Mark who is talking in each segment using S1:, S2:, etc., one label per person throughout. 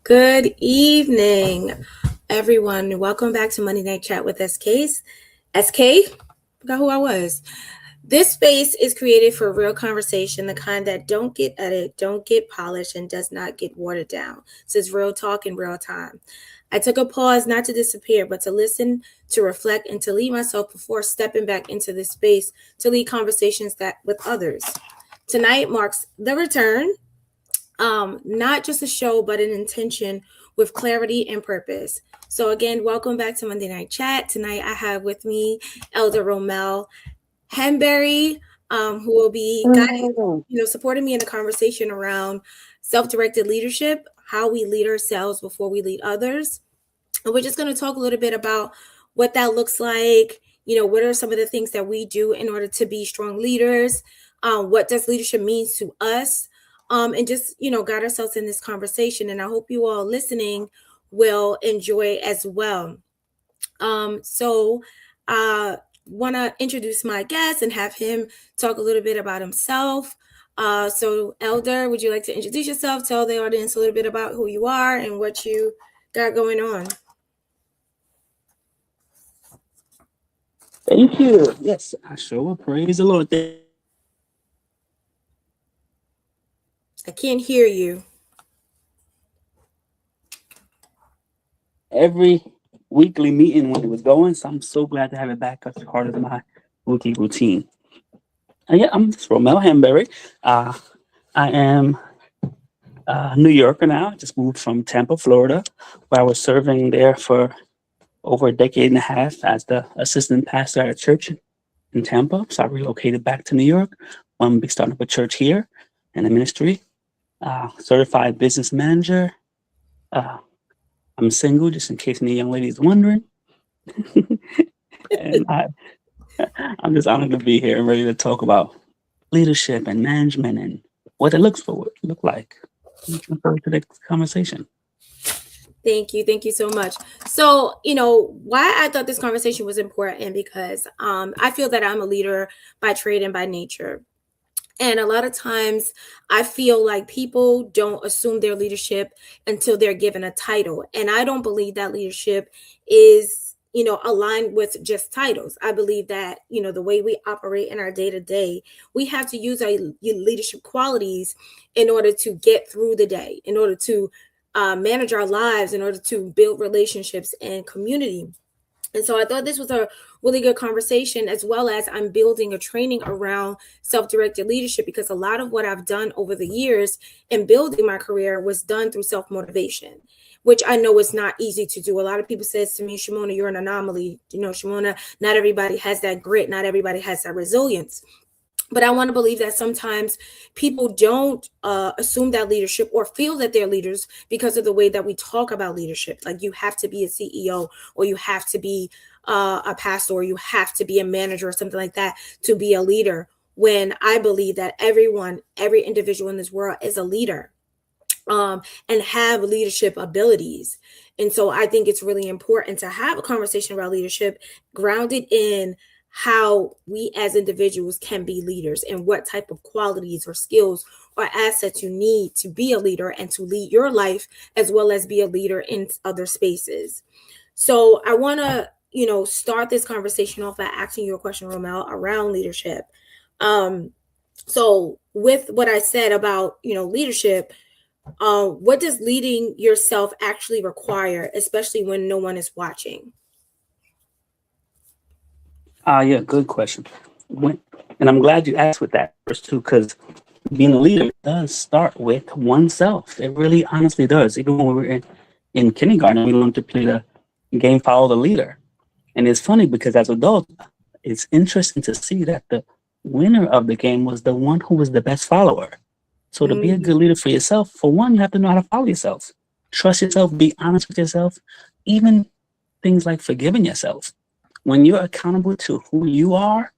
S1: Good evening, everyone. Welcome back to Monday Night Chat with SK? Forgot who I was. This space is created for real conversation, the kind that don't get edited, don't get polished, and does not get watered down. This is real talk in real time. I took a pause not to disappear, but to listen, to reflect, and to lead myself before stepping back into this space to lead conversations that with others. Tonight marks the return, not just a show, but an intention with clarity and purpose. So again, welcome back to Monday Night Chat. Tonight I have with me Elder Romel Henberry, who will be guiding, supporting me in the conversation around self-directed leadership, how we lead ourselves before we lead others. And we're just going to talk a little bit about what that looks like. What are some of the things that we do in order to be strong leaders? What does leadership mean to us? And just, guide ourselves in this conversation. And I hope you all listening will enjoy as well. So want to introduce my guest and have him talk a little bit about himself. So Elder, would you like to introduce yourself, tell the audience a little bit about who you are and what you got going on?
S2: Thank you. Yes, I sure will. Praise the Lord.
S1: I can't hear you.
S2: Every weekly meeting when it was going, so I'm so glad to have it back as part of my weekly routine. Yeah, I'm Romel Henberry. I am a New Yorker now. I just moved from Tampa, Florida, where I was serving there for over a decade and a half as the assistant pastor at a church in Tampa. So I relocated back to New York. I'm be starting up a church here and a ministry. Certified business manager. I'm single, just in case any young lady is wondering. And I'm just honored to be here and ready to talk about leadership and management and what it look like. Looking forward to the conversation.
S1: Thank you. Thank you so much. So, why I thought this conversation was important because I feel that I'm a leader by trade and by nature. And a lot of times I feel like people don't assume their leadership until they're given a title. And I don't believe that leadership is, aligned with just titles. I believe that, the way we operate in our day to day, we have to use our leadership qualities in order to get through the day, in order to manage our lives, in order to build relationships and community. And so I thought this was a really good conversation, as well as I'm building a training around self-directed leadership, because a lot of what I've done over the years in building my career was done through self-motivation, which I know is not easy to do. A lot of people says to me, Shimona, you're an anomaly. Shimona, not everybody has that grit. Not everybody has that resilience. But I want to believe that sometimes people don't assume that leadership or feel that they're leaders because of the way that we talk about leadership. Like you have to be a CEO, or you have to be a pastor, or you have to be a manager or something like that to be a leader. When I believe that every individual in this world is a leader and have leadership abilities. And so I think it's really important to have a conversation about leadership grounded in how we as individuals can be leaders and what type of qualities or skills or assets you need to be a leader and to lead your life, as well as be a leader in other spaces. So I want to, start this conversation off by asking you a question, Romel, around leadership. So with what I said about, leadership, what does leading yourself actually require, especially when no one is watching?
S2: Yeah, good question. And I'm glad you asked with that first too, because being a leader does start with oneself. It really honestly does. Even when we were in kindergarten, we learned to play the game follow the leader. And it's funny because as adults, it's interesting to see that the winner of the game was the one who was the best follower. So to be a good leader for yourself, for one, you have to know how to follow yourself. Trust yourself, be honest with yourself, even things like forgiving yourself. When you're accountable to who you are,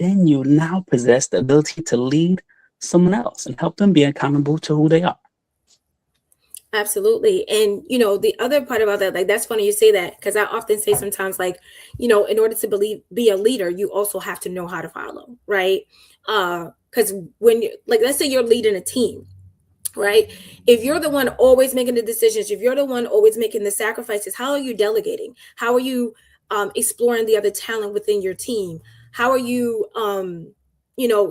S2: then you now possess the ability to lead someone else and help them be accountable to who they are.
S1: Absolutely. And, the other part about that, like, that's funny you say that, because I often say sometimes, like, in order to be a leader, you also have to know how to follow, right? Because when you, like, let's say you're leading a team, right? If you're the one always making the decisions, if you're the one always making the sacrifices, how are you delegating? How are you exploring the other talent within your team? How are you,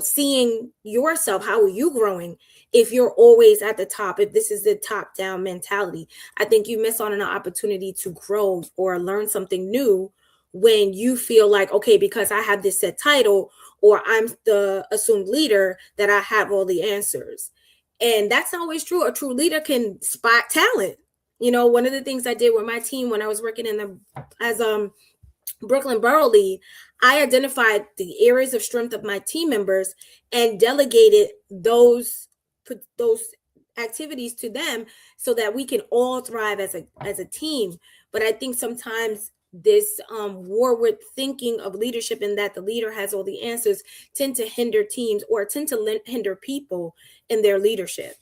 S1: seeing yourself? How are you growing? If you're always at the top, if this is the top down mentality, I think you miss on an opportunity to grow or learn something new when you feel like, okay, because I have this set title or I'm the assumed leader, that I have all the answers. And that's not always true. A true leader can spot talent. One of the things I did with my team when I was working as Brooklyn Borough lead, I identified the areas of strength of my team members and delegated those activities to them so that we can all thrive as a team. But I think sometimes this war with thinking of leadership and that the leader has all the answers tend to hinder teams or tend to hinder people in their leadership.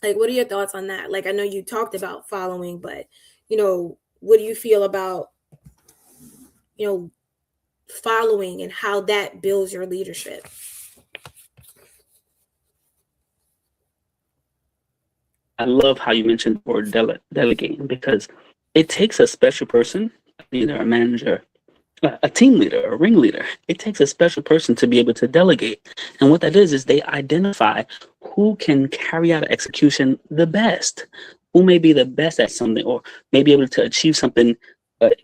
S1: Like, what are your thoughts on that? Like, I know you talked about following, but what do you feel about following and how that builds your leadership?
S2: I love how you mentioned the word delegating, because it takes a special person, either a manager, a team leader, a ringleader. It takes a special person to be able to delegate. And what that is they identify who can carry out execution the best, who may be the best at something, or may be able to achieve something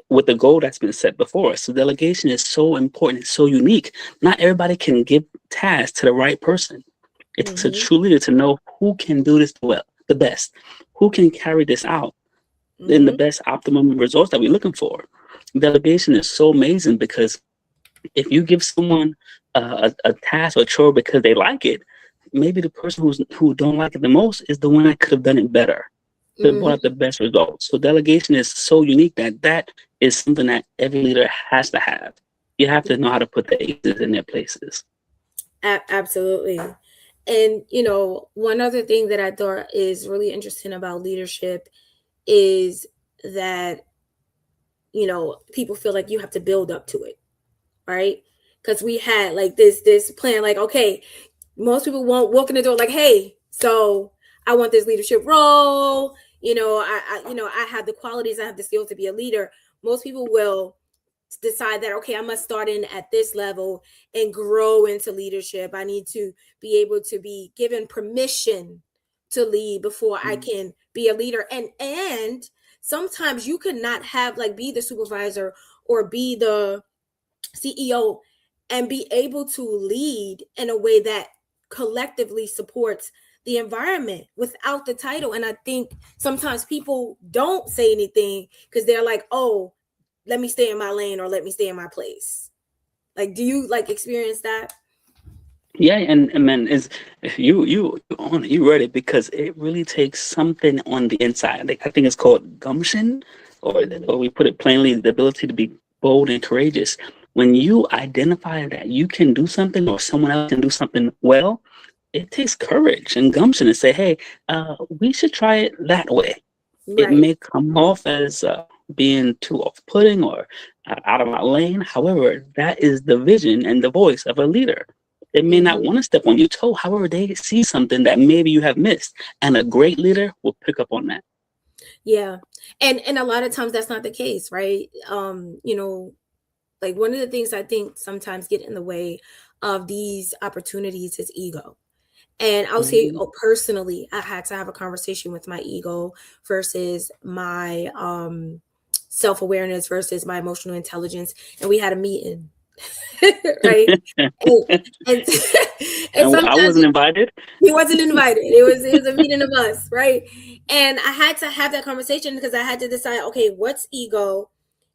S2: with the goal that's been set before us. So delegation is so important. It's so unique. Not everybody can give tasks to the right person. It takes a true leader to know who can do this well, the best, who can carry this out in the best optimum results that we're looking for. Delegation is so amazing, because if you give someone a task or a chore because they like it, maybe the person who don't like it the most is the one that could have done it better, could have brought out the best results. So delegation is so unique that is something that every leader has to have. You have to know how to put the aces in their places.
S1: Absolutely. And one other thing that I thought is really interesting about leadership is that people feel like you have to build up to it, right? Because we had like this plan, like, okay, most people won't walk in the door like, hey, so I want this leadership role. I have the qualities, I have the skills to be a leader. Most people will decide that, okay, I must start in at this level and grow into leadership. I need to be able to be given permission to lead before I can be a leader. And sometimes you could not have be the supervisor or be the CEO and be able to lead in a way that collectively supports the environment without the title. And I think sometimes people don't say anything because they're like, oh, let me stay in my lane or let me stay in my place. Like, do you experience that?
S2: Yeah, and man, is you read it, because it really takes something on the inside. I think it's called gumption, or we put it plainly, the ability to be bold and courageous. When you identify that you can do something or someone else can do something well, it takes courage and gumption to say, hey, we should try it that way. It
S1: Right.
S2: may come off as being too off-putting or out of our lane. However, that is the vision and the voice of a leader. They may not want to step on your toe. However, they see something that maybe you have missed, and a great leader will pick up on that.
S1: Yeah. And a lot of times that's not the case, right? Like one of the things I think sometimes get in the way of these opportunities is ego. And I'll say, personally, I had to have a conversation with my ego versus my self-awareness versus my emotional intelligence. And we had a meeting. Right. and
S2: And I wasn't invited.
S1: He wasn't invited. It was a meeting of us, right? And I had to have that conversation because I had to decide, okay, what's ego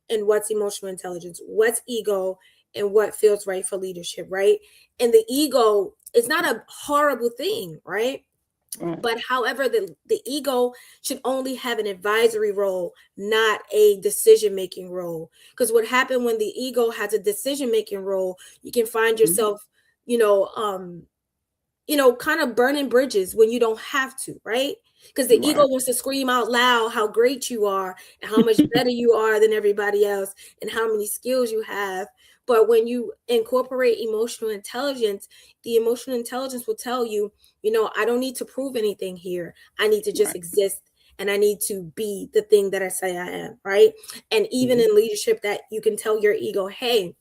S1: and what's emotional intelligence? What's ego and what feels right for leadership, right? And the ego is not a horrible thing, right? But however, the ego should only have an advisory role, not a decision-making role. Because what happened when the ego has a decision-making role, you can find yourself, kind of burning bridges when you don't have to, right? Because the ego wants to scream out loud how great you are and how much better you are than everybody else and how many skills you have. But when you incorporate emotional intelligence, the emotional intelligence will tell you, I don't need to prove anything here. I need to just
S2: Right.
S1: exist, and I need to be the thing that I say I am, right? And even in leadership, that you can tell your ego, hey,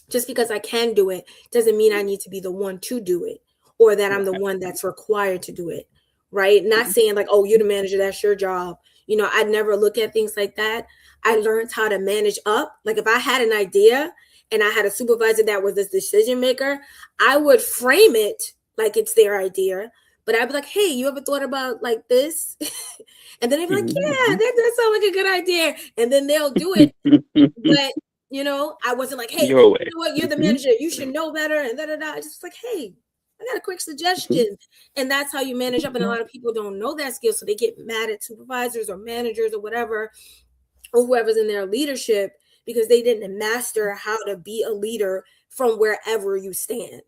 S1: just because I can do it doesn't mean I need to be the one to do it, or that I'm the
S2: Right.
S1: one that's required to do it, right? Not saying like, oh, you're the manager, that's your job. I'd never look at things like that. I learned how to manage up. Like if I had an idea and I had a supervisor that was the decision maker, I would frame it like it's their idea. But I'd be like, hey, you ever thought about like this? And then they'd be like, yeah, that sounds like a good idea. And then they'll do it. But I wasn't like, hey,
S2: Your way.
S1: what, you're the manager, you should know better, and da da da. I just like, hey, I got a quick suggestion. And that's how you manage up. And a lot of people don't know that skill, so they get mad at supervisors or managers or whatever, or whoever's in their leadership, because they didn't master how to be a leader from wherever you stand.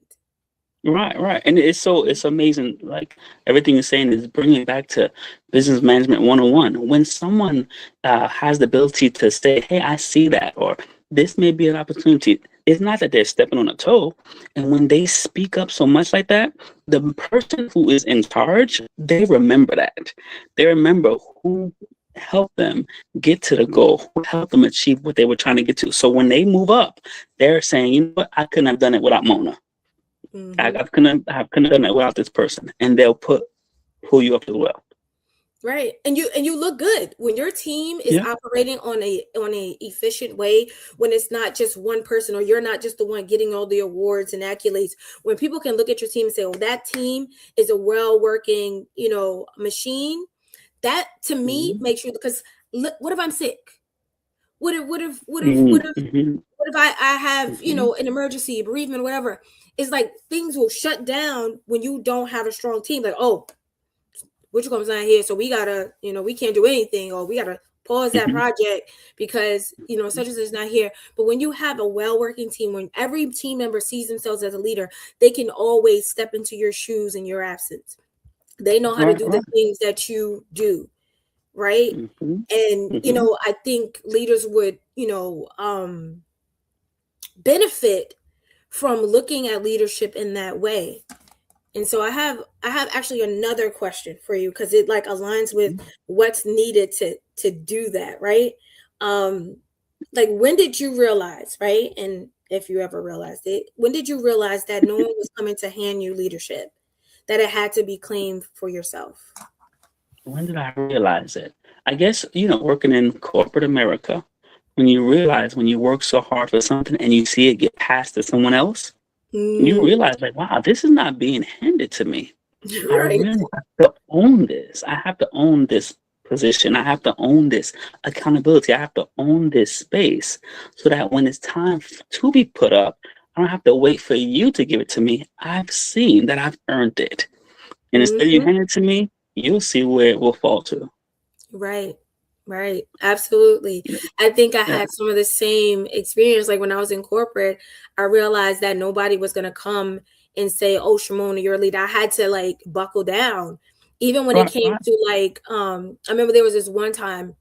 S2: Right. And it's amazing. Like everything you're saying is bringing it back to business management 101. When someone has the ability to say, hey, I see that, or this may be an opportunity, it's not that they're stepping on a toe. And when they speak up so much like that, the person who is in charge, they remember that. They remember who helped them get to the goal, who helped them achieve what they were trying to get to. So when they move up, they're saying, you know what, I couldn't have done it without Mona. I couldn't have done it without this person, and they'll pull you up as well.
S1: Right. And you look good when your team is operating on a efficient way, when it's not just one person, or you're not just the one getting all the awards and accolades. When people can look at your team and say, oh, that team is a well working, machine, that to me makes you, because what if I'm sick? What if I have, an emergency, bereavement, whatever? It's like things will shut down when you don't have a strong team. Like, oh, which comes down here, so we gotta, we can't do anything, or we gotta pause that project because such and such is not here. But when you have a well-working team, when every team member sees themselves as a leader, they can always step into your shoes in your absence. They know how to do the things that you do, right? And I think leaders would benefit from looking at leadership in that way. And so I have actually another question for you, because it like aligns with what's needed to do that, right? Like, when did you realize, right? And if you ever realized it, when did you realize that no one was coming to hand you leadership, that it had to be claimed for yourself?
S2: When did I realize it? I guess, working in corporate America, when you realize, when you work so hard for something and you see it get passed to someone else, you realize, like, wow, this is not being handed to me. I
S1: Right.
S2: really have to own this. I have to own this position. I have to own this accountability. I have to own this space, so that when it's time to be put up, I don't have to wait for you to give it to me. I've seen that I've earned it. And instead of you hand it to me, you'll see where it will fall to.
S1: Right. Absolutely. I think I had some of the same experience. Like when I was in corporate, I realized that nobody was going to come and say, oh, Shimona, you're a leader. I had to like buckle down. Even when it came to like, I remember there was this one time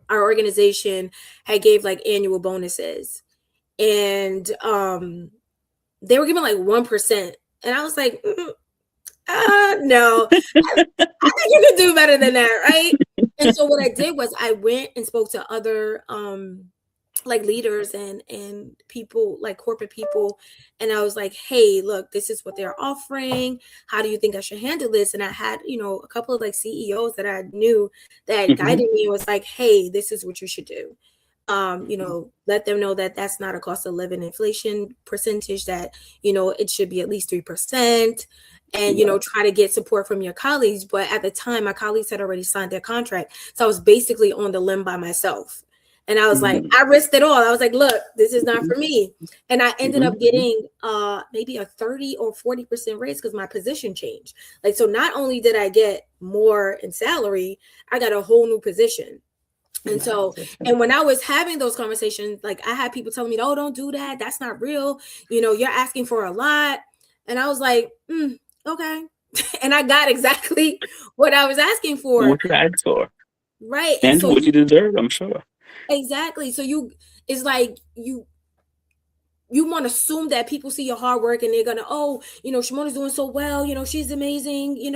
S1: our organization had gave like annual bonuses, and they were giving like 1%. And I was like, no, I think you can do better than that, right? And so what I did was I went and spoke to other like leaders and people, like corporate people, and I was like, hey, look, this is what they're offering. How do you think I should handle this? And I had, a couple of like CEOs that I knew that guided me and was like, hey, this is what you should do. Let them know that that's not a cost of living inflation percentage, that, it should be at least 3%. And try to get support from your colleagues. But at the time, my colleagues had already signed their contract, so I was basically on the limb by myself. And I was like, I risked it all. I was like, look, this is not for me. And I ended up getting maybe a 30 or 40% raise because my position changed. Like, so not only did I get more in salary, I got a whole new position. And so, and when I was having those conversations, like I had people telling me, oh, don't do that. That's not real. You're asking for a lot. And I was like, okay. And I got exactly what I was asking for.
S2: What you asked for.
S1: Right.
S2: And so what you deserve, I'm sure.
S1: Exactly. So it's like you want to assume that people see your hard work and they're gonna, oh, Shimona's doing so well, she's amazing, and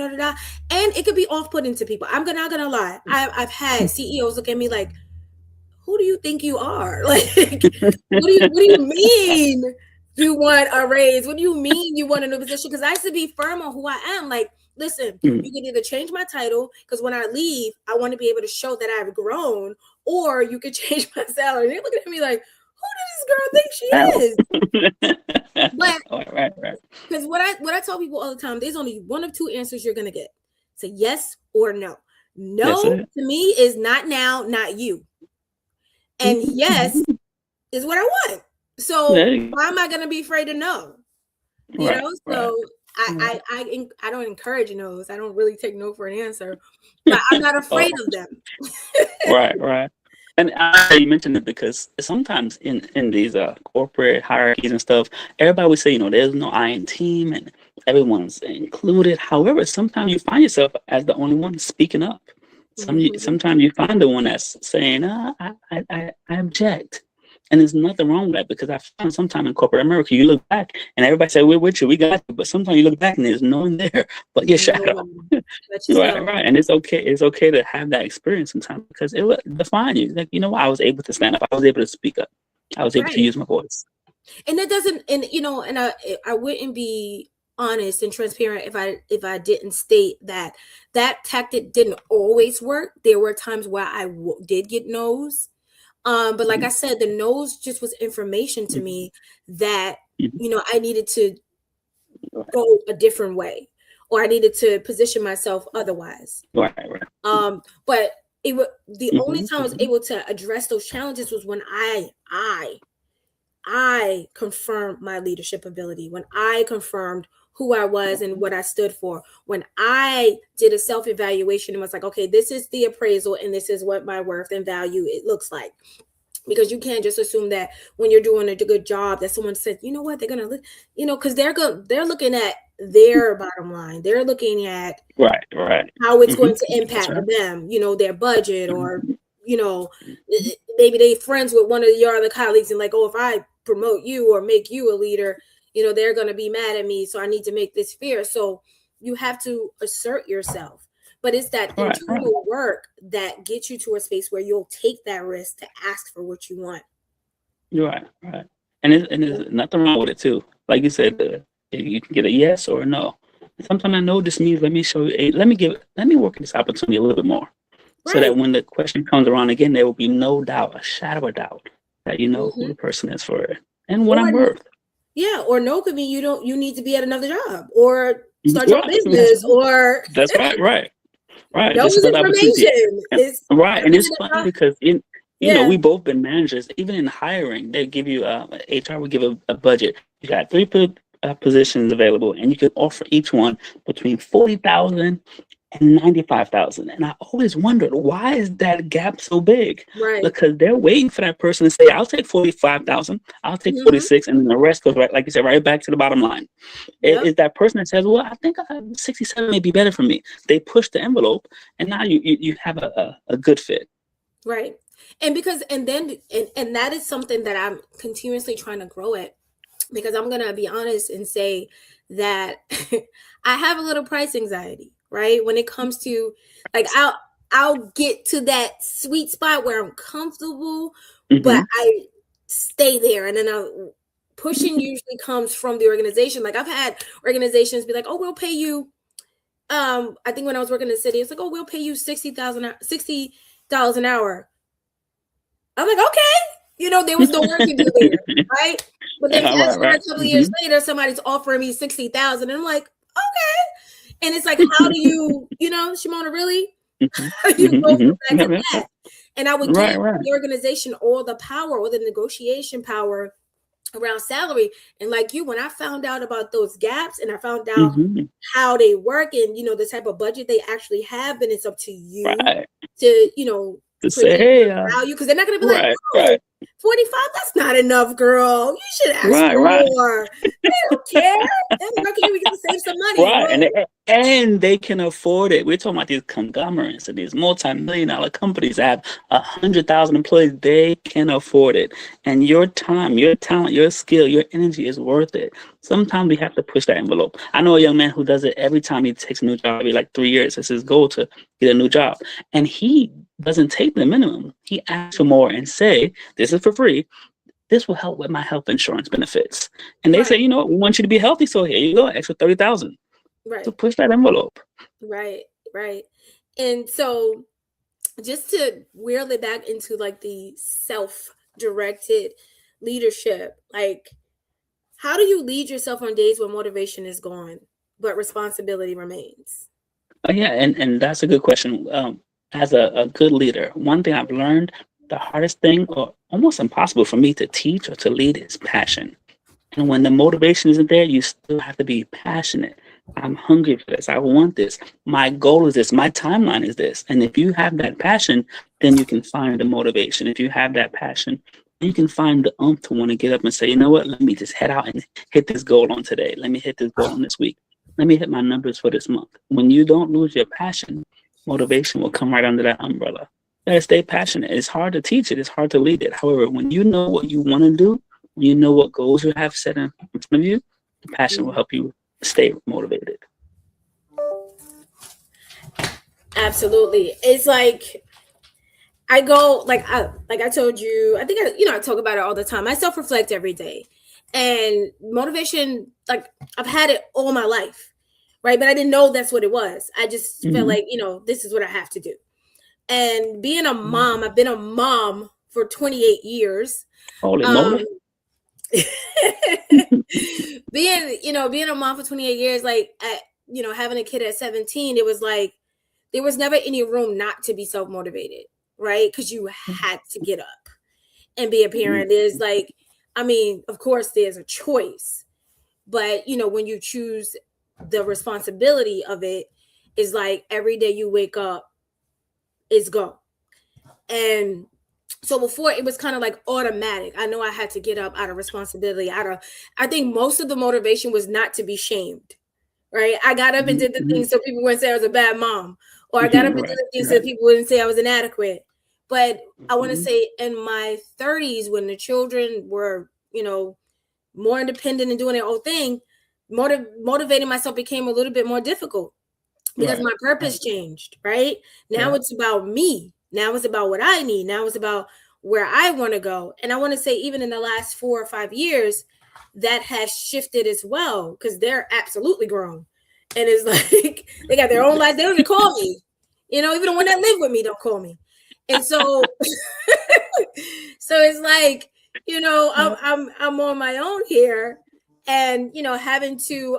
S1: it could be off-putting to people. I'm not gonna lie. I've had CEOs look at me like, who do you think you are? Like, what do you mean you want a raise? What do you mean you want a new position? Because I used to be firm on who I am. Like, listen, you can either change my title, because when I leave, I want to be able to show that I've grown, or you could change my salary. They're looking at me like, who does this girl think she is? But
S2: right.
S1: Because what I tell people all the time, there's only one of two answers you're gonna get. Say yes or no. No to me is not now, not you. And yes is what I want. So why am I gonna be afraid of no? So I don't encourage no's. I don't really take no for an answer, but I'm not afraid of them.
S2: Right. And you mentioned it because sometimes in these corporate hierarchies and stuff, everybody would say, there's no I in team and everyone's included. However, sometimes you find yourself as the only one speaking up. Sometimes you find the one that's saying, I object. And there's nothing wrong with that, because I found sometimes in corporate America, you look back and everybody say, we're with you, we got you. But sometimes you look back and there's no one there but your shadow. Right. And it's okay to have that experience sometimes, because it will define you. Like, I was able to stand up. I was able to speak up. I was able to use my voice.
S1: And that doesn't, and I wouldn't be honest and transparent if I didn't state that tactic didn't always work. There were times where I did get no's. But like I said, the no's just was information to me that, I needed to go a different way, or I needed to position myself otherwise.
S2: Right.
S1: But the only time I was able to address those challenges was when I confirmed my leadership ability, when I confirmed who I was and what I stood for, when I did a self-evaluation and was like, okay, this is the appraisal and this is what my worth and value it looks like. Because you can't just assume that when you're doing a good job that someone says, you know what, they're gonna look, because they're looking at their bottom line. They're looking at
S2: right
S1: how it's going to impact them, their budget, or maybe they friends with one of your other colleagues and like, oh, if I promote you or make you a leader, they're going to be mad at me. So I need to make this fair. So you have to assert yourself. But it's that internal work that gets you to a space where you'll take that risk to ask for what you want.
S2: Right. And there's nothing wrong with it too. Like you said, you can get a yes or a no. Sometimes I know this means let me work this opportunity a little bit more. So that when the question comes around again, there will be no doubt, a shadow of doubt, that who the person is for it and what I'm worth.
S1: Yeah, or no could mean you need to be at another job or start your business, or
S2: that's right.
S1: No information.
S2: Right, and it's funny because we both been managers. Even in hiring, they give you HR will give a budget. You got 3 positions available, and you can offer each one between $40,000 and $95,000. And I always wondered, why is that gap so big?
S1: Right.
S2: Because they're waiting for that person to say, I'll take $45,000, I'll take 46, and then the rest goes right, like you said, right back to the bottom line. Yep. It's that person that says, well, I think 67 may be better for me. They push the envelope, and now you have a good fit.
S1: Right. And that is something that I'm continuously trying to grow at, because I'm gonna be honest and say that I have a little price anxiety. Right. When it comes to like, I'll get to that sweet spot where I'm comfortable, but I stay there. And then pushing usually comes from the organization. Like I've had organizations be like, oh, we'll pay you. I think when I was working in the city, it's like, oh, we'll pay you $60 an hour. I'm like, okay. There was no work to do there. Right. But then a couple of years later, somebody's offering me $60,000. And I'm like, okay. And it's like, how do you, Shimona, really? How do you go from that to that? And I would give the organization all the power, all the negotiation power around salary. And like you, when I found out about those gaps and I found out how they work and, the type of budget they actually have, then it's up to you to,
S2: to say, hey,
S1: value, because they're not going to be like, oh, $45, that's not enough, girl. You should ask
S2: Right.
S1: more. They don't care. They're lucky we get to save some money.
S2: Right,
S1: Bro.
S2: and they can afford it. We're talking about these conglomerates and these multi-million-dollar companies that have 100,000 employees. They can afford it, and your time, your talent, your skill, your energy is worth it. Sometimes we have to push that envelope. I know a young man who does it every time he takes a new job. Every like 3 years, it's his goal to get a new job, and he doesn't take the minimum. He asks for more and say, "This is for free. This will help with my health insurance benefits." And they say,
S1: Right.
S2: "You know what? We want you to be healthy, so here you go, extra 30,000." To
S1: Right.
S2: push that envelope.
S1: Right. Right. And so just to wheel it back into like the self-directed leadership, like how do you lead yourself on days when motivation is gone, but responsibility remains?
S2: Yeah, and that's a good question. As a good leader, one thing I've learned, the hardest thing or almost impossible for me to teach or to lead is passion. And when the motivation isn't there, you still have to be passionate. I'm hungry for this. I want this. My goal is this. My timeline is this. And if you have that passion, then you can find the motivation. If you have that passion, you can find the to want to get up and say, you know what, let me just head out and hit this goal on today. Let me hit this goal on this week. Let me hit my numbers for this month. When you don't lose your passion, motivation will come right under that umbrella. You gotta stay passionate. It's hard to teach it. It's hard to lead it. However, when you know what you want to do, you know what goals you have set in front of you, the passion will help you stay motivated.
S1: Absolutely. It's like I go like I told you, I think I talk about it all the time. I self-reflect every day. And motivation, like I've had it all my life, right? But I didn't know that's what it was. I just felt
S2: Mm-hmm.
S1: like, this is what I have to do. And being a mom, I've been a mom for 28 years.
S2: Holy
S1: Um
S2: moly.
S1: being a mom for 28 years, like having a kid at 17, it was like there was never any room not to be self-motivated, right? Because you had to get up and be a parent. There's like, I mean, of course there's a choice, but when you choose the responsibility of it, is like every day you wake up is go. And so before it was kind of like automatic. I know I had to get up out of responsibility. I think most of the motivation was not to be shamed, right? I got up and did the things so people wouldn't say I was a bad mom, or I got up and did
S2: Right,
S1: the things so
S2: right.
S1: people wouldn't say I was inadequate. But I want to
S2: Mhm.
S1: say in my 30s, when the children were, more independent and doing their own thing, motivating myself became a little bit more difficult because
S2: Right,
S1: my purpose changed, right? Now
S2: right.
S1: it's about me. Now it's about what I need. Now it's about where I want to go. And I want to say, even in the last 4 or 5 years, that has shifted as well because they're absolutely grown. And it's like they got their own life. They don't even call me. Even the one that live with me don't call me. And so so it's like, I'm on my own here and having to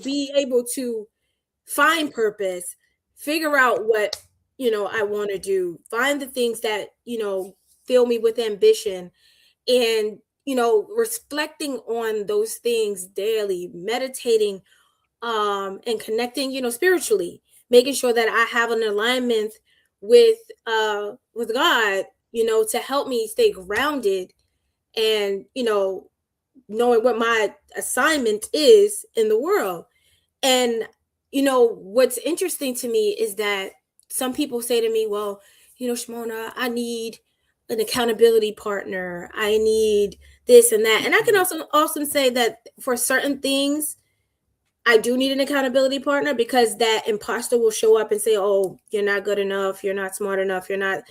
S1: be able to find purpose, figure out what I want to do, find the things that fill me with ambition, and reflecting on those things daily, meditating, and connecting, spiritually, making sure that I have an alignment with God, to help me stay grounded and knowing what my assignment is in the world. And what's interesting to me is that some people say to me, well, Shimona, I need an accountability partner. I need this and that. And I can also say that for certain things, I do need an accountability partner because that imposter will show up and say, oh, you're not good enough. You're not smart enough. You're not,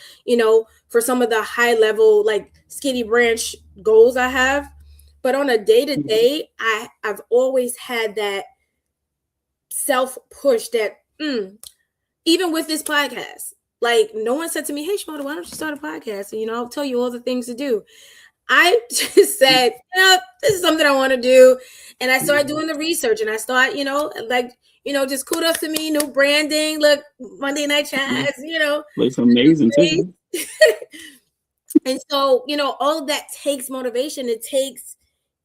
S1: for some of the high level, like skinny branch goals I have. But on a day to day, I've always had that self push that even with this podcast, like no one said to me, hey Shimona, why don't you start a podcast? And I'll tell you all the things to do. I just said, this is something I want to do. And I started doing the research and I start, just kudos to me, new branding. Look, Monday Night Chats,
S2: Looks amazing too.
S1: and so, all of that takes motivation. It takes,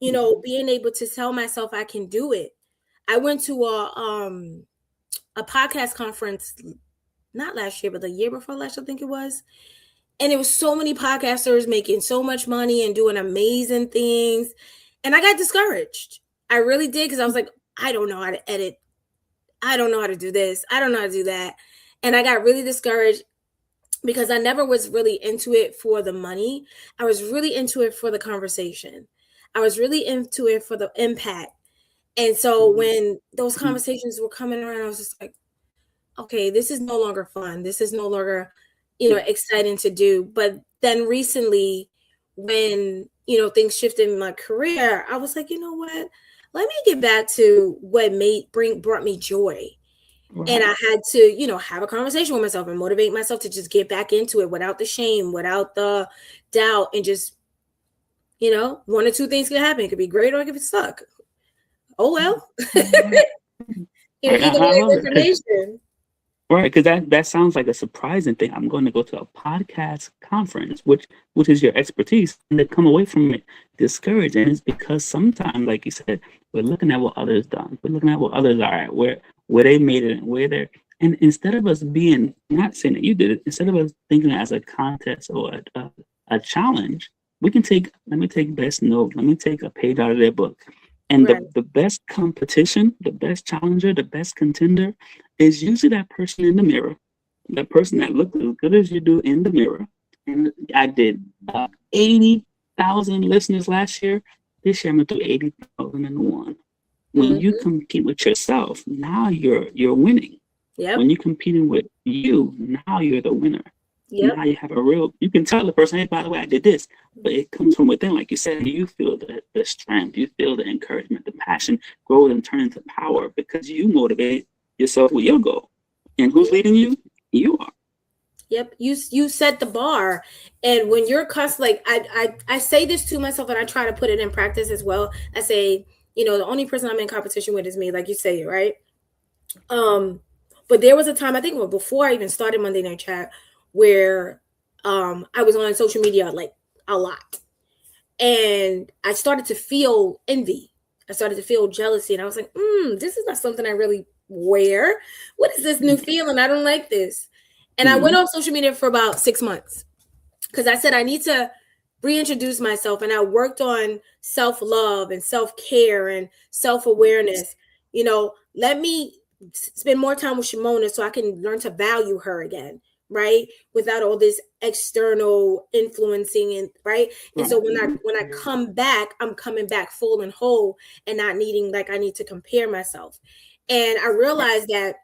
S1: being able to tell myself I can do it. I went to a podcast conference not last year, but the year before last, I think it was. And it was so many podcasters making so much money and doing amazing things. And I got discouraged. I really did, because I was like, I don't know how to edit. I don't know how to do this. I don't know how to do that. And I got really discouraged because I never was really into it for the money. I was really into it for the conversation. I was really into it for the impact. And so when those conversations were coming around, I was just like, okay, this is no longer fun. This is no longer, exciting to do. But then recently, when, things shifted in my career, I was like, you know what? Let me get back to what brought me joy.
S2: Right.
S1: And I had to, have a conversation with myself and motivate myself to just get back into it without the shame, without the doubt, and just, one or two things could happen. It could be great or it could be stuck. Oh, well. Either way,
S2: I love it.
S1: information.
S2: Right, because that sounds like a surprising thing. I'm going to go to a podcast conference, which is your expertise, and to come away from it discouraged. And it's because sometimes, like you said, we're looking at what others done. We're looking at what others are at, where they made it, and where they're. And instead of us being, not saying that you did it, instead of us thinking as a contest or a challenge, we can take. Let me take best note. Let me take a page out of their book. And
S1: Right.
S2: the best competition, the best challenger, the best contender is usually that person in the mirror, that person that looked as good as you do in the mirror. And I did 80,000 listeners last year. This year I'm going to do 80,001. When you compete with yourself, now you're winning.
S1: Yep.
S2: When you're competing with you, now you're the winner.
S1: Yep.
S2: Now you have you can tell the person, hey, by the way, I did this, but it comes from within. Like you said, you feel the strength, you feel the encouragement, the passion grow and turn into power because you motivate yourself with your goal. And who's leading you? You are.
S1: Yep. You set the bar. And when you're like, I say this to myself, and I try to put it in practice as well. I say, the only person I'm in competition with is me, like you say, right? But there was a time, I think before I even started Monday Night Chat, where I was on social media like a lot, and I started to feel envy. I started to feel jealousy, and I was like, this is not something I really wear. What is this new feeling? I don't like this. And I went off social media for about 6 months because I said I need to reintroduce myself, and I worked on self-love and self-care and self-awareness. Let me spend more time with Shimona so I can learn to value her again. Right, without all this external influencing, and right. And so when I come back, I'm coming back full and whole, and not needing like I need to compare myself. And I realized that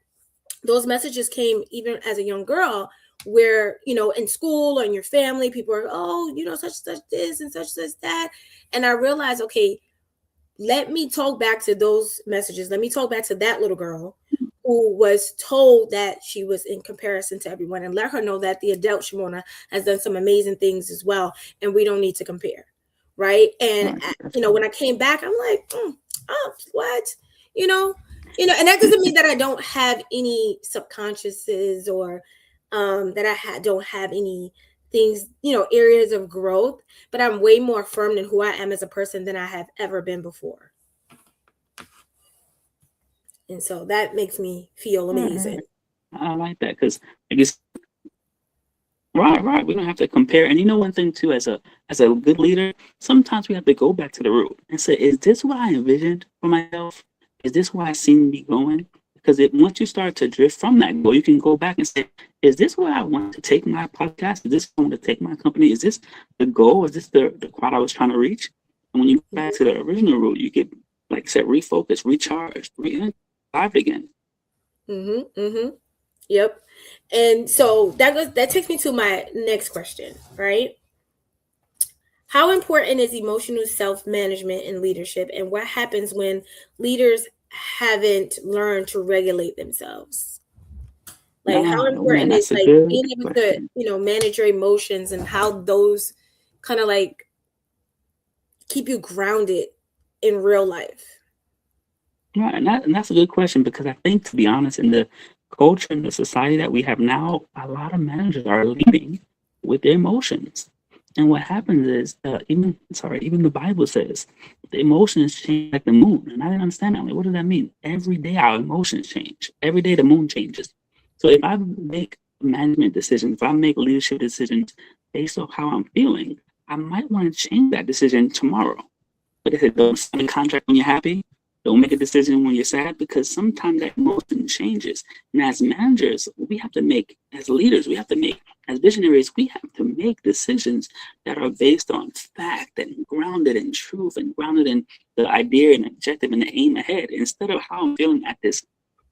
S1: those messages came even as a young girl, where in school or in your family, people are, such this and such that, and I realized, okay, let me talk back to those messages. Let me talk back to that little girl who was told that she was in comparison to everyone, and let her know that the adult Shimona has done some amazing things as well, and we don't need to compare, right? And when I came back, I'm like, what? And that doesn't mean that I don't have any subconsciouses or that I don't have any things, areas of growth, but I'm way more firm in who I am as a person than I have ever been before. And so that makes me feel amazing.
S2: I like that because I guess right. We don't have to compare. And one thing too, as a good leader, sometimes we have to go back to the root and say, is this what I envisioned for myself? Is this where I seen me going? Because once you start to drift from that goal, you can go back and say, is this where I want to take my podcast? Is this where I want to take my company? Is this the goal? Is this the crowd I was trying to reach? And when you go back to the original root, you get, like I said, refocused, recharged, revived again.
S1: Yep. And so that takes me to my next question, right? How important is emotional self-management in leadership, and what happens when leaders haven't learned to regulate themselves? Like, how important is like being able to, manage your emotions, and how those kind of like keep you grounded in real life?
S2: Right, and that's a good question, because I think, to be honest, in the culture and the society that we have now, a lot of managers are leading with their emotions. And what happens is, even the Bible says the emotions change like the moon. And I didn't understand that. Like, what does that mean? Every day our emotions change. Every day the moon changes. So if I make management decisions, if I make leadership decisions based off how I'm feeling, I might want to change that decision tomorrow. But if it don't sign a contract when you're happy, don't make a decision when you're sad, because sometimes that emotion changes. And as managers, we have to make, as leaders, we have to make, as visionaries, we have to make decisions that are based on fact and grounded in truth and grounded in the idea and objective and the aim ahead, instead of how I'm feeling at this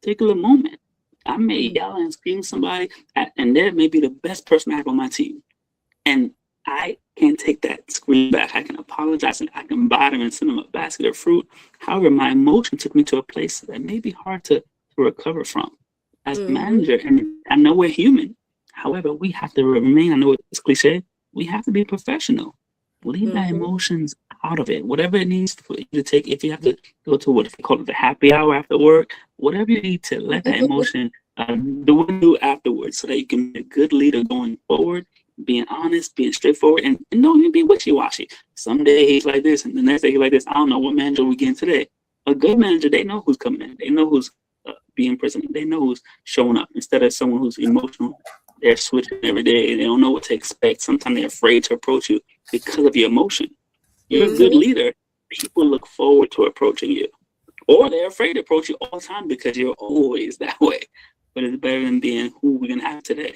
S2: particular moment. I may yell and scream at somebody, and they may be the best person I have on my team. And I can't take that scream back. I can apologize and I can buy them and send them a basket of fruit. However, my emotion took me to a place that may be hard to recover from. As a manager, and I know we're human. However, we have to remain, I know it's cliche, we have to be professional. Leave that emotions out of it. Whatever it needs for you to take, if you have to go to what they call it, the happy hour after work, whatever you need to let that emotion do what you do afterwards, so that you can be a good leader going forward, being honest, being straightforward, and don't even be wishy-washy. Some day he's like this, and the next day he's like this. I don't know what manager we getting today. A good manager, they know who's coming in. They know who's being present. They know who's showing up, instead of someone who's emotional. They're switching every day. They don't know what to expect. Sometimes they're afraid to approach you because of your emotion. You're a good leader. People look forward to approaching you. Or they're afraid to approach you all the time because you're always that way. But it's better than being who we're going to have today.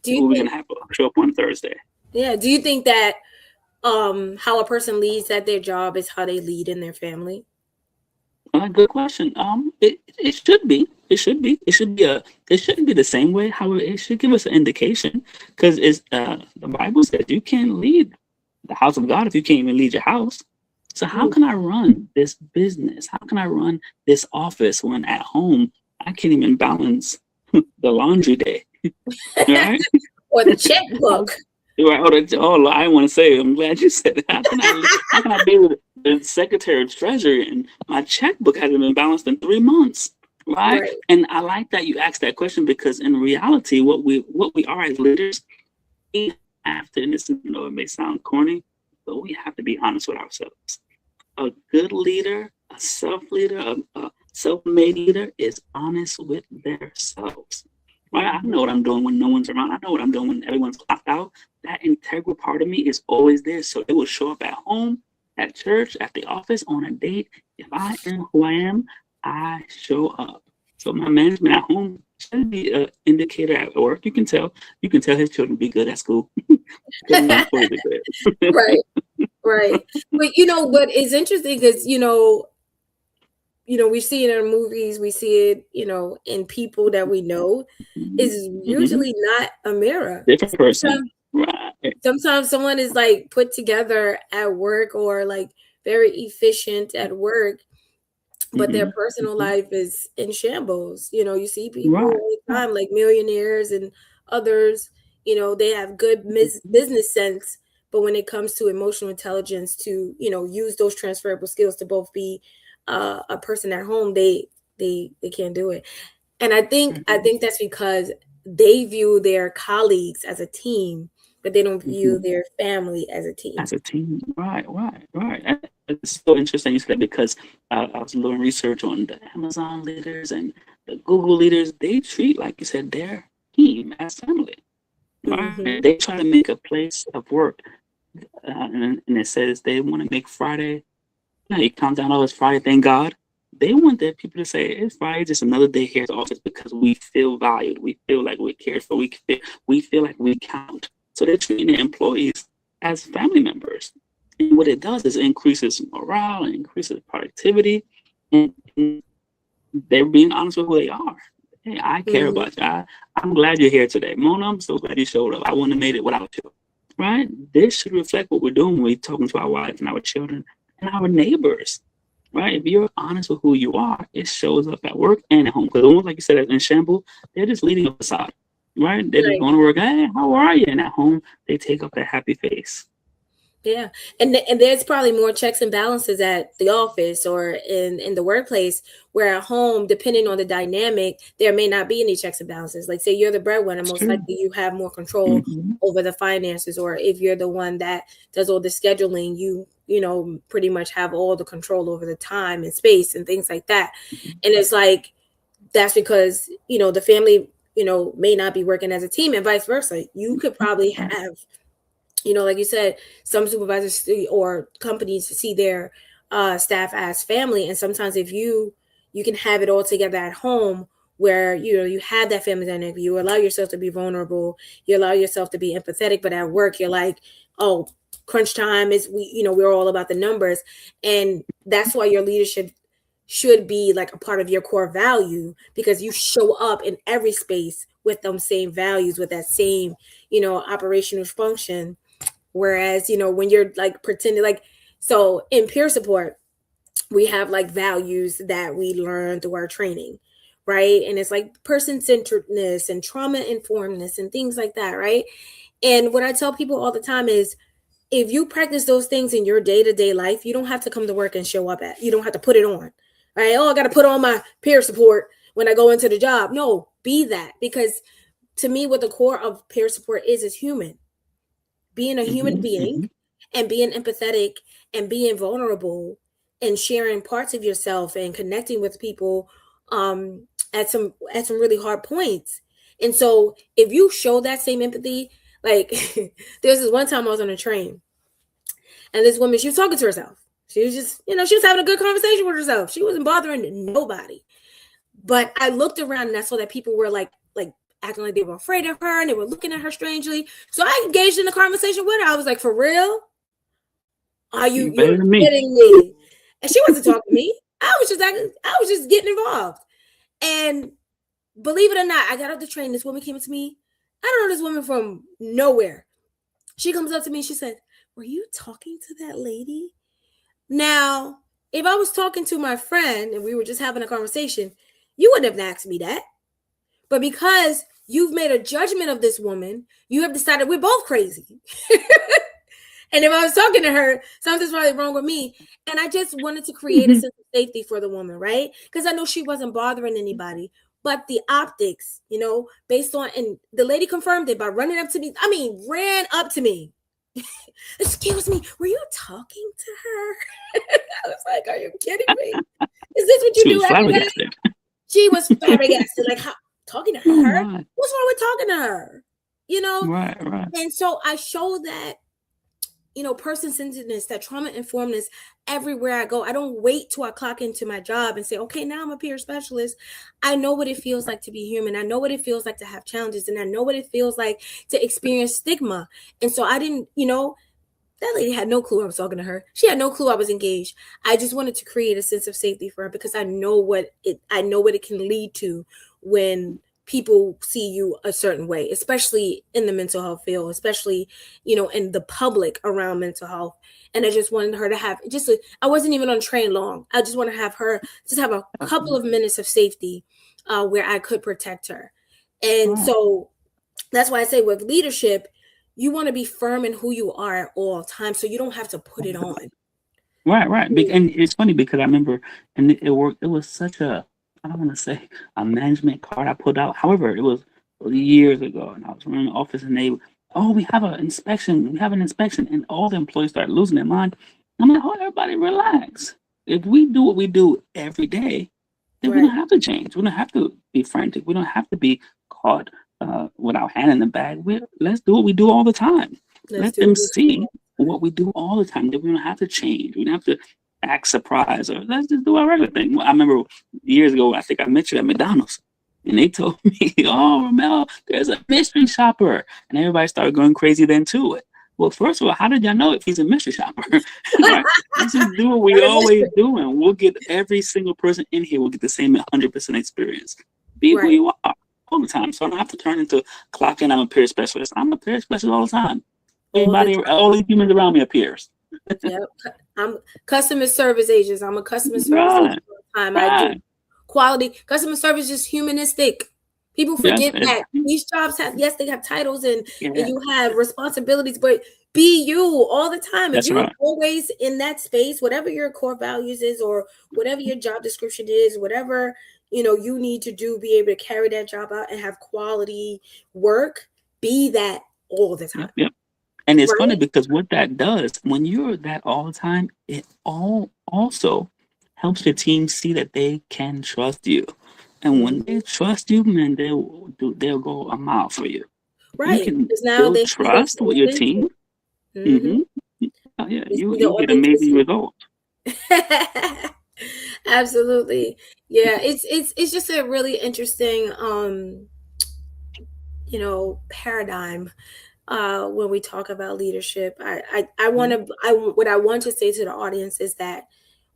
S2: Who we're going to have show up on Thursday.
S1: Yeah. Do you think that how a person leads at their job is how they lead in their family?
S2: Good question. It should be. It should be. It shouldn't be the same way. However, it should give us an indication, because it's the Bible says you can't lead the house of God if you can't even lead your house. So how can I run this business? How can I run this office when at home I can't even balance the laundry day, right?
S1: Or the checkbook.
S2: Right. Oh, I want to say, I'm glad you said that. How can I be with the Secretary of Treasury and my checkbook hasn't been balanced in 3 months, right? And I like that you asked that question, because in reality, what we are as leaders, we have to, and this, it may sound corny, but we have to be honest with ourselves. A good leader, a self-leader, a self-made leader is honest with themselves. Right? I know what I'm doing when no one's around. I know what I'm doing when everyone's clocked out. That integral part of me is always there. So it will show up at home, at church, at the office, on a date. If I am who I am, I show up. So my management at home should be an indicator at work. You can tell his children be good at school.
S1: Right. But but it's interesting because we see it in movies, we see it, in people that we know, is usually not a mirror.
S2: Different person.
S1: Sometimes someone is like put together at work, or like very efficient at work, but their personal life is in shambles. You see people all the time, like millionaires and others, they have good business sense, but when it comes to emotional intelligence, to, use those transferable skills to both be a person at home, they can't do it. And I think that's because they view their colleagues as a team, but they don't view their family as a team.
S2: Right. It's so interesting you said that, because I was doing research on the Amazon leaders and the Google leaders. They treat, like you said, their team as family. Right? They try to make a place of work, and it says they want to make Friday. You count down, it's Friday, thank God. They want their people to say, it's Friday, just another day here at the office, because we feel valued. We feel like we're cared for. We feel like we count. So they're treating their employees as family members. And what it does is it increases morale and increases productivity. And they're being honest with who they are. Hey, I care about you. I'm glad you're here today. Mona, I'm so glad you showed up. I wouldn't have made it without you. Right? This should reflect what we're doing when we're talking to our wives and our children and our neighbors, right? If you're honest with who you are, it shows up at work and at home. Because almost like you said, in shambles, they're just leading a facade, right? They're just going to work. Hey, how are you? And at home, they take up that happy face.
S1: Yeah, and there's probably more checks and balances at the office or in the workplace, where at home, depending on the dynamic, there may not be any checks and balances. Like, say you're the breadwinner, most likely you have more control over the finances, or if you're the one that does all the scheduling, you pretty much have all the control over the time and space and things like that. And it's like, that's because the family may not be working as a team, and vice versa. You could probably have Like you said, some supervisors or companies see their staff as family, and sometimes if you can have it all together at home, where you have that family dynamic, you allow yourself to be vulnerable, you allow yourself to be empathetic, but at work you're like, oh, crunch time is we're all about the numbers, and that's why your leadership should be like a part of your core value, because you show up in every space with them same values, with that same operational function. Whereas, when you're like pretending, like, so in peer support, we have like values that we learn through our training, right? And it's like person centeredness and trauma informedness and things like that, right? And what I tell people all the time is, if you practice those things in your day-to-day life, you don't have to come to work and show up you don't have to put it on, right? Oh, I got to put on my peer support when I go into the job. No, be that. Because to me, what the core of peer support is human. Being a human being and being empathetic and being vulnerable and sharing parts of yourself and connecting with people at some really hard points. And so if you show that same empathy, like there's this one time I was on a train, and this woman, she was talking to herself. She was just, she was having a good conversation with herself. She wasn't bothering nobody. But I looked around and I saw that people were like acting like they were afraid of her, and they were looking at her strangely. So I engaged in a conversation with her. I was like, for real? Are you're kidding me? And she wasn't talking to me. I was just getting involved. And believe it or not, I got off the train. This woman came up to me. I don't know this woman from nowhere. She comes up to me and she said, were you talking to that lady? Now, if I was talking to my friend and we were just having a conversation, you wouldn't have asked me that. But because you've made a judgment of this woman, you have decided we're both crazy. And if I was talking to her, something's probably wrong with me. And I just wanted to create a sense of safety for the woman, right? Because I know she wasn't bothering anybody. But the optics, based on, and the lady confirmed it by running up to me. I mean, ran up to me. Excuse me, were you talking to her? I was like, are you kidding me? Is this what you do every day? She was flabbergasted. Like, how, talking to her? What's wrong with talking to her?
S2: Right.
S1: And so I show that, person-centeredness, that trauma-informedness everywhere I go. I don't wait till I clock into my job and say, okay, now I'm a peer specialist. I know what it feels like to be human. I know what it feels like to have challenges, and I know what it feels like to experience stigma. And so I didn't, that lady had no clue I was talking to her. She had no clue I was engaged. I just wanted to create a sense of safety for her, because I know what it can lead to when people see you a certain way, especially in the mental health field, especially, in the public around mental health. And I just wanted her to have I wasn't even on train long. I just want to have her just have a couple of minutes of safety where I could protect her. And so that's why I say with leadership, you want to be firm in who you are at all times, so you don't have to put it on.
S2: Right. And it's funny because I remember, and it worked. It was such I don't want to say a management card I put out. However, it was years ago, and I was running the office, and we have an inspection. We have an inspection, and all the employees started losing their mind. I'm like, everybody relax. If we do what we do every day, then we don't have to change. We don't have to be frantic. We don't have to be caught with our hand in the bag. Let's do what we do all the time. Let them see what we do all the time. That we don't have to change. We don't have to act surprised, or let's just do our regular thing. Well, I remember years ago, I think I met you at McDonald's, and they told me, "Oh, Ramel, there's a mystery shopper," and everybody started going crazy then too. Well, first of all, how did y'all know if he's a mystery shopper? Right? Let's just do what we always do, and we'll get every single person in here will get the same 100% experience. Be who you are all the time. So I don't have to turn into clock in. I'm a peer specialist. I'm a peer specialist all the time. All the humans around me are peers.
S1: Yep. I'm customer service agents. I'm a customer service agent all the time. I do quality customer service, just humanistic. People forget that these jobs they have titles and you have responsibilities, but be you all the time. If you're always in that space, whatever your core values is, or whatever your job description is, whatever you need to do, be able to carry that job out and have quality work, be that all the time.
S2: Yep. And it's funny because what that does, when you're that all the time, it also helps your team see that they can trust you. And when they trust you, man, they'll go a mile for you.
S1: Right.
S2: You can build trust with your team.
S1: Mhm.
S2: Oh, yeah,
S1: We see the
S2: you get amazing
S1: authenticity.
S2: results.
S1: Absolutely. Yeah, it's just a really interesting paradigm when we talk about leadership. I want
S2: Mhm.
S1: to I what I want to say to the audience is that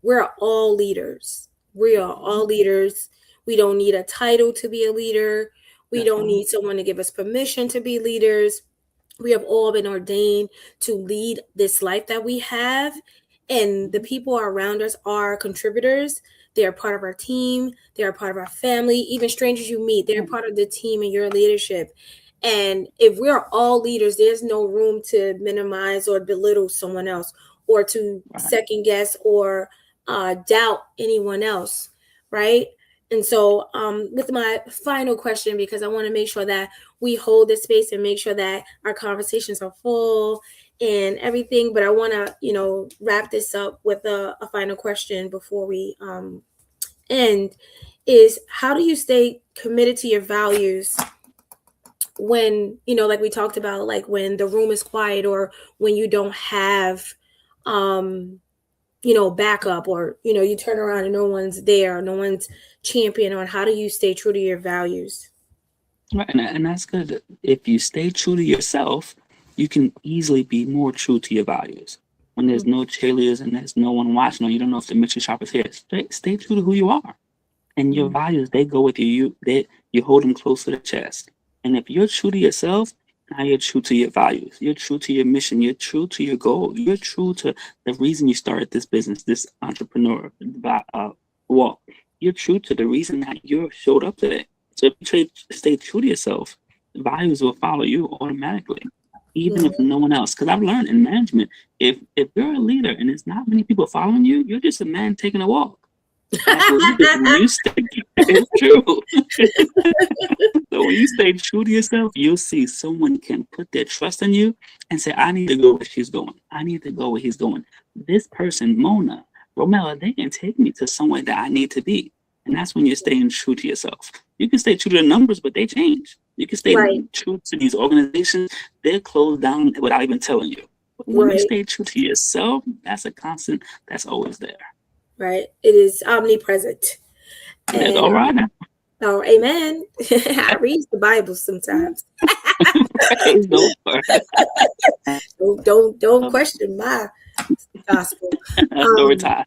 S1: we're all leaders. We are all leaders. We don't need a title to be a leader. We
S2: That's
S1: don't
S2: right.
S1: need someone to give us permission to be leaders. We have all been ordained to lead this life that we have, and the
S2: Mhm.
S1: people around us are contributors. They are part of our team, they are part of our family. Even strangers you meet, they're
S2: Yeah,
S1: part of the team in your leadership. And if we're all leaders, there's no room to minimize or belittle someone else, or to
S2: right.
S1: second guess or doubt anyone else, right? And so, with my final question, because I want to make sure that we hold this space and make sure that our conversations are full and everything. But I want to, wrap this up with a final question before we end. Is how do you stay committed to your values when, like we talked about, like when the room is quiet, or when you don't have um backup, or you turn around and no one's there, no one's champion on? How do you stay true to your values?
S2: Right, and that's good. If you stay true to yourself, you can easily be more true to your values. When there's no cheerleaders and there's no one watching, or you don't know if the mission shop is here, stay true to who you are. And your
S1: Mhm.
S2: values, they go with you. You hold them close to the chest. And if you're true to yourself, now you're true to your values. You're true to your mission. You're true to your goal. You're true to the reason you started this business, this entrepreneur walk. You're true to the reason that you showed up today. So if you stay true to yourself, values will follow you automatically, even if no one else. Because I've learned in management, if you're a leader and there's not many people following you, you're just a man taking a walk. But when you stay, it's true. So when you stay true to yourself, you'll see someone can put their trust in you and say, I need to go where she's going. I need to go where he's going. This person, Mona, Romella, they can take me to somewhere that I need to be. And that's when you're staying true to yourself. You can stay true to the numbers, but they change. You can stay
S1: Right,
S2: true to these organizations, they're closed down without even telling you. But when you
S1: right,
S2: stay true to yourself, that's a constant that's always there.
S1: right. It is omnipresent.
S2: That's
S1: And
S2: all right now.
S1: oh, amen. I read the Bible sometimes.
S2: Praise the Lord.
S1: Don't question my gospel.
S2: Story
S1: Um,
S2: time.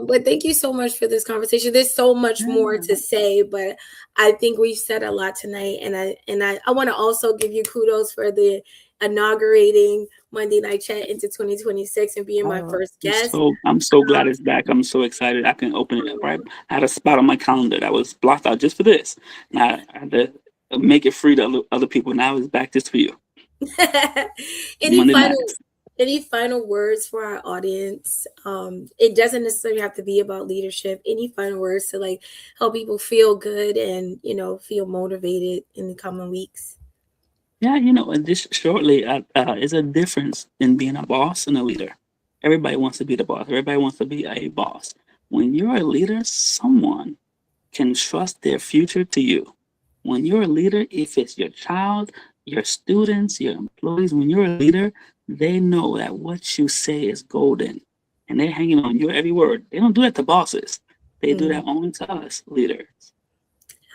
S1: but thank you so much for this conversation. There's so much more
S2: Yeah.
S1: to say, but I think we've said a lot tonight. And I want to also give you kudos for the inaugurating Monday Night Chat into 2026 and being my
S2: Oh,
S1: first guest.
S2: I'm so glad it's back. I'm so excited. I can open it up, right. I had a spot on my calendar that was blocked out just for this. And I had to make it free to other people. Now it's back just for you.
S1: any
S2: Monday
S1: final
S2: nights.
S1: any final words for our audience? It doesn't necessarily have to be about leadership. Any final words to like help people feel good and feel motivated in the coming weeks?
S2: Yeah, and just shortly, is a difference in being a boss and a leader. Everybody wants to be the boss. Everybody wants to be a boss. When you're a leader, someone can trust their future to you. When you're a leader, if it's your child, your students, your employees, when you're a leader, they know that what you say is golden and they're hanging on your every word. They don't do that to bosses, they do
S1: Mm,
S2: that only to us leaders.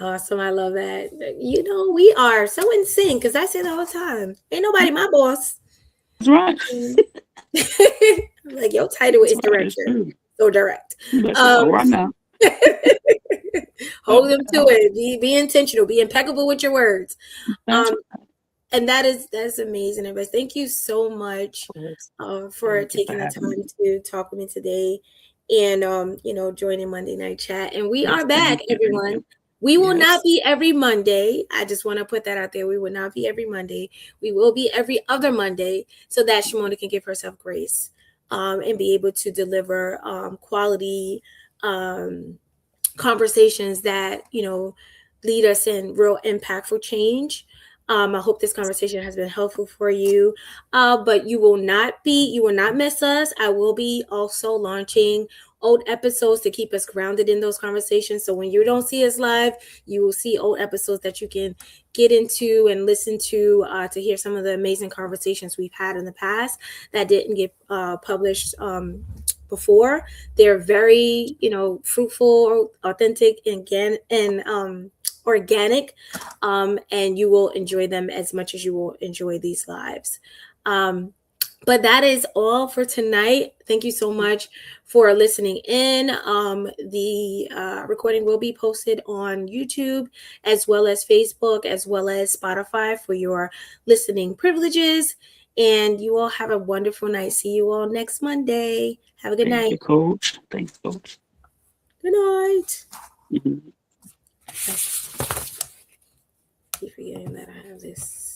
S1: awesome. I love that. We are so in sync because I say it all the time. Ain't nobody my boss.
S2: That's right.
S1: Mm. I'm like, your title
S2: That's
S1: is
S2: right. It's
S1: director.
S2: true.
S1: So direct.
S2: That's
S1: Um,
S2: all right now.
S1: hold
S2: All
S1: them
S2: right.
S1: to
S2: All right.
S1: it. Be intentional. Be impeccable with your words.
S2: That's
S1: Um,
S2: right.
S1: and that's amazing. But thank you so much
S2: Yes.
S1: for
S2: Thank you for
S1: taking the
S2: having me.
S1: time to talk with me today, and joining Monday Night Chat. And we
S2: Yes.
S1: are back,
S2: Thank you. Thank
S1: everyone.
S2: you.
S1: We will not
S2: Yes.
S1: be every Monday. I just want to put that out there. We will not be every Monday. We will be every other Monday, so that Shimona can give herself grace, and be able to deliver quality um, conversations that lead us in real impactful change. I hope this conversation has been helpful for you. But you will not miss us. I will be also launching old episodes to keep us grounded in those conversations. So when you don't see us live, you will see old episodes that you can get into and listen to hear some of the amazing conversations we've had in the past that didn't get published before. They're very, fruitful, authentic, and organic, and you will enjoy them as much as you will enjoy these lives. But that is all for tonight. Thank you so much for listening in. The recording will be posted on YouTube, as well as Facebook, as well as Spotify for your listening privileges. And you all have a wonderful night. See you all next Monday. Have a good
S2: Thank
S1: night.
S2: you, Coach. Thanks, Coach.
S1: Good night.
S2: Mhm.
S1: Keep forgetting that I have this.